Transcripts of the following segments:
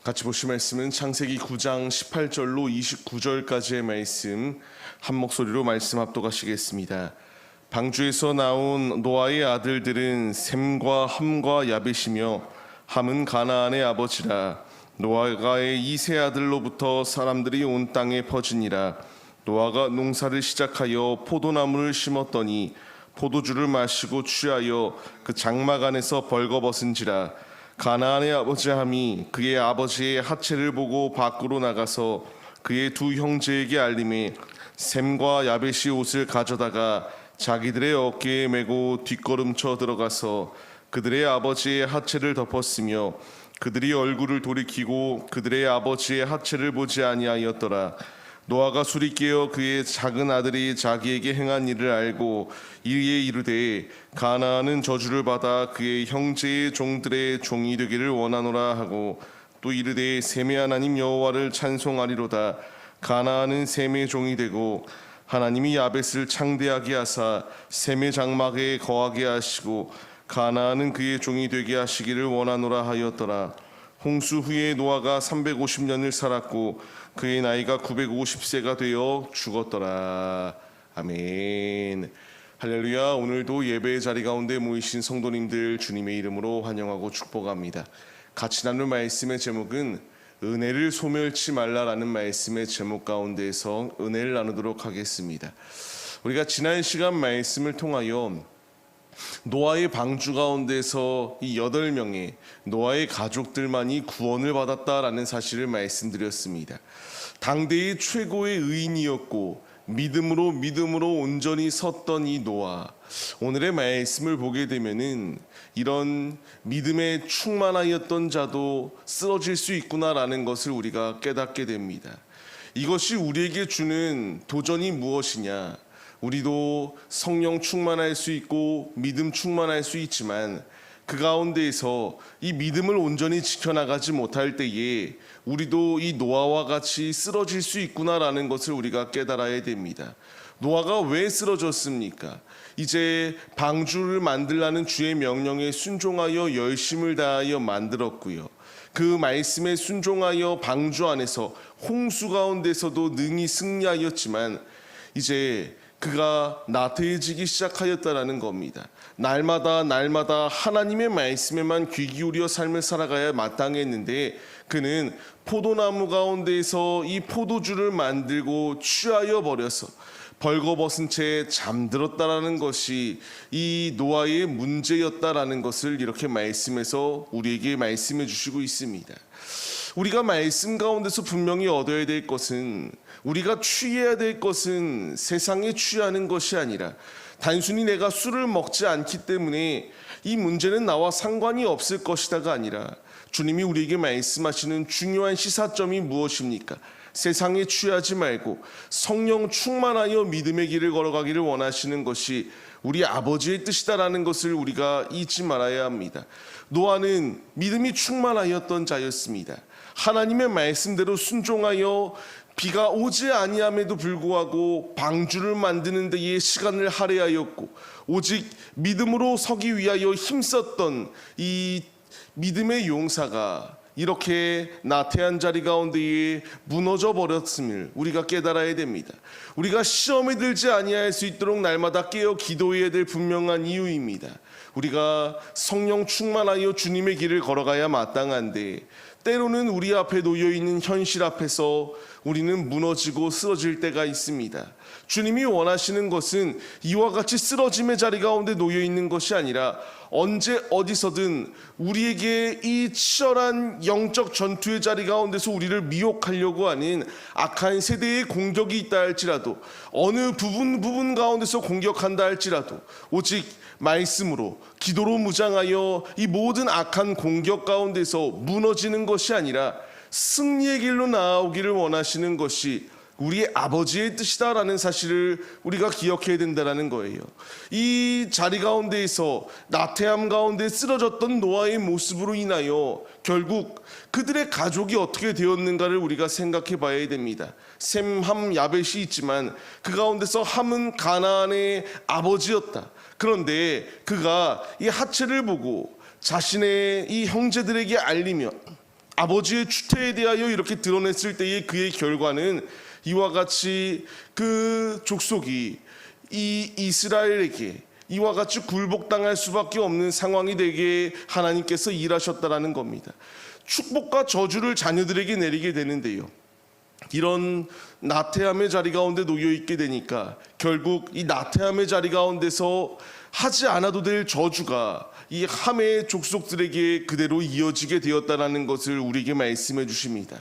같이 보실 말씀은 창세기 9장 18절로 29절까지의 말씀 한 목소리로 말씀 합독하시겠습니다. 방주에서 나온 노아의 아들들은 셈과 함과 야벳이며 함은 가나안의 아버지라. 노아가의 이 세 아들로부터 사람들이 온 땅에 퍼지니라. 노아가 농사를 시작하여 포도나무를 심었더니 포도주를 마시고 취하여 그 장막 안에서 벌거벗은지라. 가나안의 아버지 함이 그의 아버지의 하체를 보고 밖으로 나가서 그의 두 형제에게 알림해 셈과 야벳이 옷을 가져다가 자기들의 어깨에 메고 뒷걸음쳐 들어가서 그들의 아버지의 하체를 덮었으며 그들이 얼굴을 돌이키고 그들의 아버지의 하체를 보지 아니하였더라. 노아가 술이 깨어 그의 작은 아들이 자기에게 행한 일을 알고 이에 이르되 가나안은 저주를 받아 그의 형제의 종들의 종이 되기를 원하노라 하고 또 이르되 셈의 하나님 여호와를 찬송하리로다. 가나안은 셈의 종이 되고 하나님이 야벳을 창대하게 하사 셈의 장막에 거하게 하시고 가나안은 그의 종이 되게 하시기를 원하노라 하였더라. 홍수 후에 노아가 350년을 살았고 그의 나이가 950세가 되어 죽었더라. 아멘. 할렐루야. 오늘도 예배의 자리 가운데 모이신 성도님들 주님의 이름으로 환영하고 축복합니다. 같이 나눌 말씀의 제목은 은혜를 소멸치 말라라는 말씀의 제목 가운데에서 은혜를 나누도록 하겠습니다. 우리가 지난 시간 말씀을 통하여 노아의 방주 가운데서 이 8명의 노아의 가족들만이 구원을 받았다라는 사실을 말씀드렸습니다. 당대의 최고의 의인이었고 믿음으로 온전히 섰던 이 노아, 오늘의 말씀을 보게 되면은 이런 믿음에 충만하였던 자도 쓰러질 수 있구나라는 것을 우리가 깨닫게 됩니다. 이것이 우리에게 주는 도전이 무엇이냐? 우리도 성령 충만할 수 있고 믿음 충만할 수 있지만 그 가운데에서 이 믿음을 온전히 지켜나가지 못할 때에 우리도 이 노아와 같이 쓰러질 수 있구나라는 것을 우리가 깨달아야 됩니다. 노아가 왜 쓰러졌습니까? 이제 방주를 만들라는 주의 명령에 순종하여 열심을 다하여 만들었고요. 그 말씀에 순종하여 방주 안에서 홍수 가운데서도 능히 승리하였지만 이제 그가 나태해지기 시작하였다라는 겁니다. 날마다 하나님의 말씀에만 귀 기울여 삶을 살아가야 마땅했는데 그는 포도나무 가운데에서 이 포도주를 만들고 취하여 버려서 벌거벗은 채 잠들었다라는 것이 이 노아의 문제였다라는 것을 이렇게 말씀에서 우리에게 말씀해 주시고 있습니다. 우리가 말씀 가운데서 분명히 얻어야 될 것은, 우리가 취해야 될 것은 세상에 취하는 것이 아니라 단순히 내가 술을 먹지 않기 때문에 이 문제는 나와 상관이 없을 것이다가 아니라 주님이 우리에게 말씀하시는 중요한 시사점이 무엇입니까? 세상에 취하지 말고 성령 충만하여 믿음의 길을 걸어가기를 원하시는 것이 우리 아버지의 뜻이다라는 것을 우리가 잊지 말아야 합니다. 노아는 믿음이 충만하였던 자였습니다. 하나님의 말씀대로 순종하여 비가 오지 아니함에도 불구하고 방주를 만드는 데에 시간을 할애하였고 오직 믿음으로 서기 위하여 힘썼던 이 믿음의 용사가 이렇게 나태한 자리 가운데에 무너져 버렸음을 우리가 깨달아야 됩니다. 우리가 시험에 들지 아니할 수 있도록 날마다 깨어 기도해야 될 분명한 이유입니다. 우리가 성령 충만하여 주님의 길을 걸어가야 마땅한데 때로는 우리 앞에 놓여있는 현실 앞에서 우리는 무너지고 쓰러질 때가 있습니다. 주님이 원하시는 것은 이와 같이 쓰러짐의 자리 가운데 놓여있는 것이 아니라 언제 어디서든 우리에게 이 치열한 영적 전투의 자리 가운데서 우리를 미혹하려고 하는 악한 세대의 공격이 있다 할지라도 어느 부분 가운데서 공격한다 할지라도 오직 말씀으로 기도로 무장하여 이 모든 악한 공격 가운데서 무너지는 것이 아니라 승리의 길로 나아오기를 원하시는 것이 우리의 아버지의 뜻이다라는 사실을 우리가 기억해야 된다는 거예요. 이 자리 가운데에서 나태함 가운데 쓰러졌던 노아의 모습으로 인하여 결국 그들의 가족이 어떻게 되었는가를 우리가 생각해 봐야 됩니다. 셈, 함, 야벳이 있지만 그 가운데서 함은 가나안의 아버지였다. 그런데 그가 이 하체를 보고 자신의 이 형제들에게 알리며 아버지의 추태에 대하여 이렇게 드러냈을 때의 그의 결과는 이와 같이 그 족속이 이 이스라엘에게 이와 같이 굴복당할 수밖에 없는 상황이 되게 하나님께서 일하셨다라는 겁니다. 축복과 저주를 자녀들에게 내리게 되는데요, 이런 나태함의 자리 가운데 놓여 있게 되니까 결국 이 나태함의 자리 가운데서 하지 않아도 될 저주가 이 함의 족속들에게 그대로 이어지게 되었다는 것을 우리에게 말씀해 주십니다.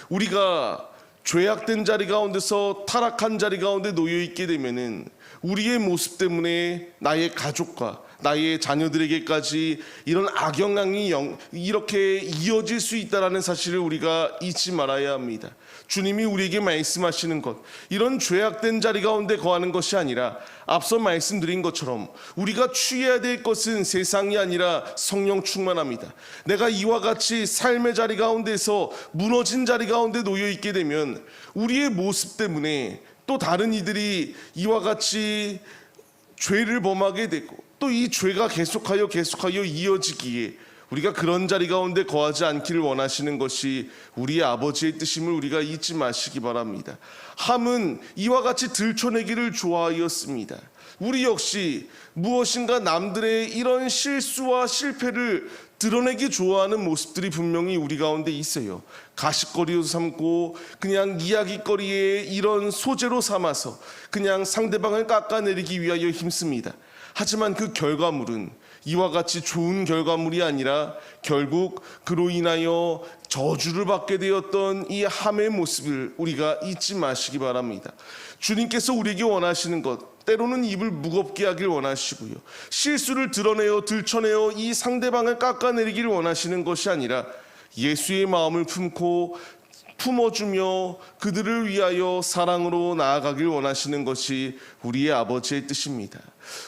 우리가 죄악된 자리 가운데서 타락한 자리 가운데 놓여 있게 되면은 우리의 모습 때문에 나의 가족과 나의 자녀들에게까지 이런 악영향이 이렇게 이어질 수 있다는 사실을 우리가 잊지 말아야 합니다. 주님이 우리에게 말씀하시는 것, 이런 죄악된 자리 가운데 거하는 것이 아니라 앞서 말씀드린 것처럼 우리가 취해야 될 것은 세상이 아니라 성령 충만합니다. 내가 이와 같이 삶의 자리 가운데서 무너진 자리 가운데 놓여 있게 되면 우리의 모습 때문에 또 다른 이들이 이와 같이 죄를 범하게 되고 또 이 죄가 계속하여 이어지기에 우리가 그런 자리 가운데 거하지 않기를 원하시는 것이 우리의 아버지의 뜻임을 우리가 잊지 마시기 바랍니다. 함은 이와 같이 들춰내기를 좋아하였습니다. 우리 역시 무엇인가 남들의 이런 실수와 실패를 드러내기 좋아하는 모습들이 분명히 우리 가운데 있어요. 가십거리로 삼고 그냥 이야기거리에 이런 소재로 삼아서 그냥 상대방을 깎아내리기 위하여 힘씁니다. 하지만 그 결과물은 이와 같이 좋은 결과물이 아니라 결국 그로 인하여 저주를 받게 되었던 이 함의 모습을 우리가 잊지 마시기 바랍니다. 주님께서 우리에게 원하시는 것, 때로는 입을 무겁게 하길 원하시고요, 실수를 드러내어 들춰내어 이 상대방을 깎아내리기를 원하시는 것이 아니라 예수의 마음을 품어주며 그들을 위하여 사랑으로 나아가길 원하시는 것이 우리의 아버지의 뜻입니다.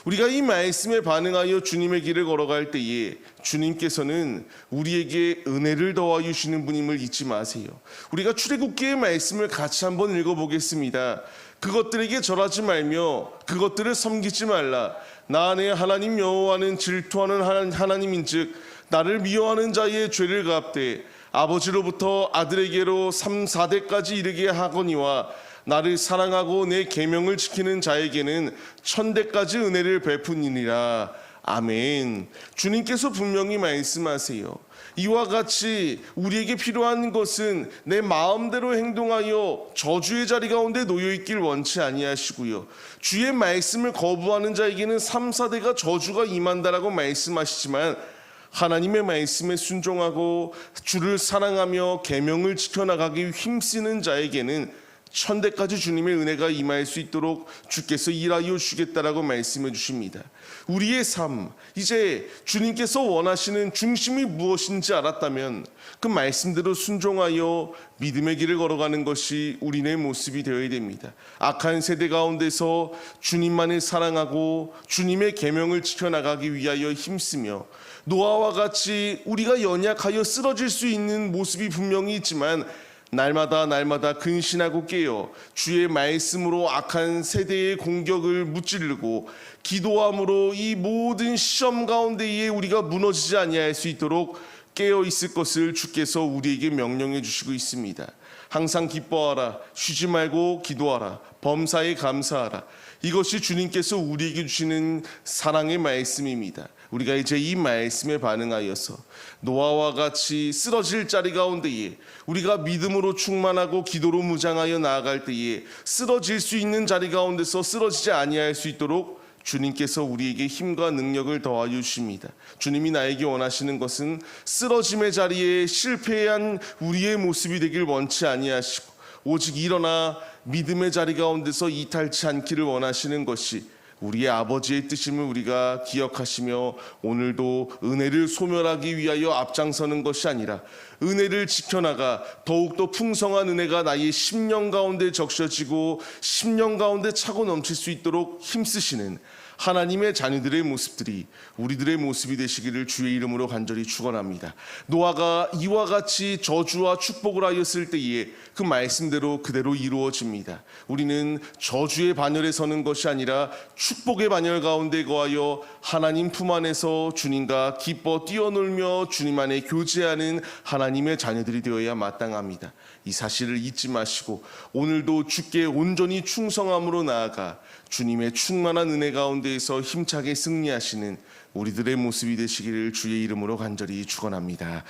우리가 이 말씀에 반응하여 주님의 길을 걸어갈 때에 주님께서는 우리에게 은혜를 더하여 주시는 분임을 잊지 마세요. 우리가 출애굽기의 말씀을 같이 한번 읽어보겠습니다. 그것들에게 절하지 말며 그것들을 섬기지 말라. 나 내 하나님 여호와는 질투하는 하나님인즉 나를 미워하는 자의 죄를 갚되 아버지로부터 아들에게로 3, 4대까지 이르게 하거니와 나를 사랑하고 내 계명을 지키는 자에게는 1000대까지 은혜를 베푸니라. 아멘. 주님께서 분명히 말씀하세요. 이와 같이 우리에게 필요한 것은 내 마음대로 행동하여 저주의 자리 가운데 놓여있길 원치 아니하시고요, 주의 말씀을 거부하는 자에게는 3, 4대가 저주가 임한다라고 말씀하시지만 하나님의 말씀에 순종하고 주를 사랑하며 계명을 지켜나가기 힘쓰는 자에게는 1000대까지 주님의 은혜가 임할 수 있도록 주께서 일하여 주겠다라고 말씀해 주십니다. 우리의 삶, 이제 주님께서 원하시는 중심이 무엇인지 알았다면 그 말씀대로 순종하여 믿음의 길을 걸어가는 것이 우리의 모습이 되어야 됩니다. 악한 세대 가운데서 주님만을 사랑하고 주님의 계명을 지켜나가기 위하여 힘쓰며 노아와 같이 우리가 연약하여 쓰러질 수 있는 모습이 분명히 있지만 날마다 근신하고 깨어 주의 말씀으로 악한 세대의 공격을 무찌르고 기도함으로 이 모든 시험 가운데에 우리가 무너지지 아니할 수 있도록 깨어 있을 것을 주께서 우리에게 명령해 주시고 있습니다. 항상 기뻐하라, 쉬지 말고 기도하라, 범사에 감사하라. 이것이 주님께서 우리에게 주시는 사랑의 말씀입니다. 우리가 이제 이 말씀에 반응하여서 노아와 같이 쓰러질 자리 가운데에 우리가 믿음으로 충만하고 기도로 무장하여 나아갈 때에 쓰러질 수 있는 자리 가운데서 쓰러지지 아니할 수 있도록 주님께서 우리에게 힘과 능력을 더하여 주십니다. 주님이 나에게 원하시는 것은 쓰러짐의 자리에 실패한 우리의 모습이 되길 원치 아니하시고 오직 일어나 믿음의 자리 가운데서 이탈치 않기를 원하시는 것이 우리의 아버지의 뜻임을 우리가 기억하시며 오늘도 은혜를 소멸하기 위하여 앞장서는 것이 아니라 은혜를 지켜나가 더욱더 풍성한 은혜가 나의 심령 가운데 적셔지고 심령 가운데 차고 넘칠 수 있도록 힘쓰시는 하나님의 자녀들의 모습들이 우리들의 모습이 되시기를 주의 이름으로 간절히 축원합니다. 노아가 이와 같이 저주와 축복을 하였을 때에 그 말씀대로 그대로 이루어집니다. 우리는 저주의 반열에 서는 것이 아니라 축복의 반열 가운데 거하여 하나님 품 안에서 주님과 기뻐 뛰어놀며 주님 안에 교제하는 하나님의 자녀들이 되어야 마땅합니다. 이 사실을 잊지 마시고 오늘도 주께 온전히 충성함으로 나아가 주님의 충만한 은혜 가운데에서 힘차게 승리하시는 우리들의 모습이 되시기를 주의 이름으로 간절히 축원합니다.